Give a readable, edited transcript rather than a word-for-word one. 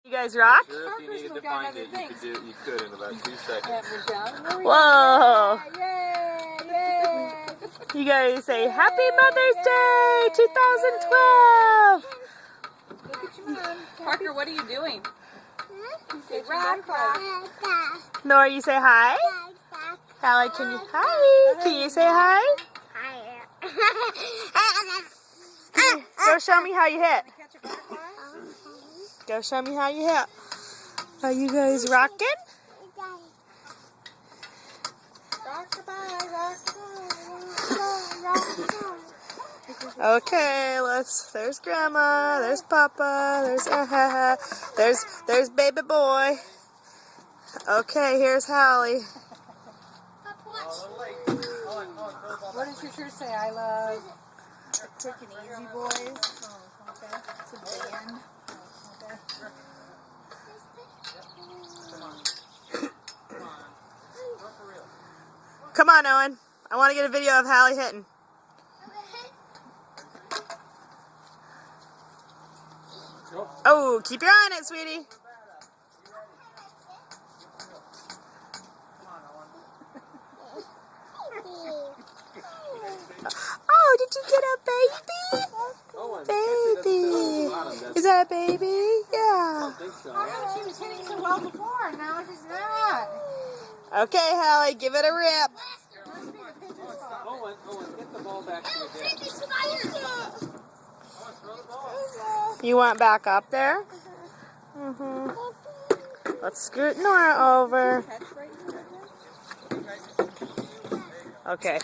You guys rock? Sure, if you needed to find it, you could in about 2 seconds. Whoa! Yay! Yay! You guys say Happy Mother's Day 2012! Look at your mom. Parker, what are you doing? You say rock, rock. Nora, you say hi? Hallie, can you hi? Can you say hi? Go show me how you hit. Catch a butterfly? Go show me how you hit. Are you guys rocking? Rock-a-bye, rock-a-bye. Okay, there's Grandma, there's Papa, there's baby boy. Okay, here's Hallie. What does your shirt say? I love Quick and Easy Boys. Oh, okay. It's a band. Oh, okay. Come on, Owen. I want to get a video of Hallie hitting. Oh, keep your eye on it, sweetie. Oh, did you get a baby? Baby. Is that a baby? Yeah. She was hitting so well before, now she's not. Okay, Hallie, give it a rip. Owen, get the ball back to your dad. You want back up there? Let's scoot Nora over. Okay.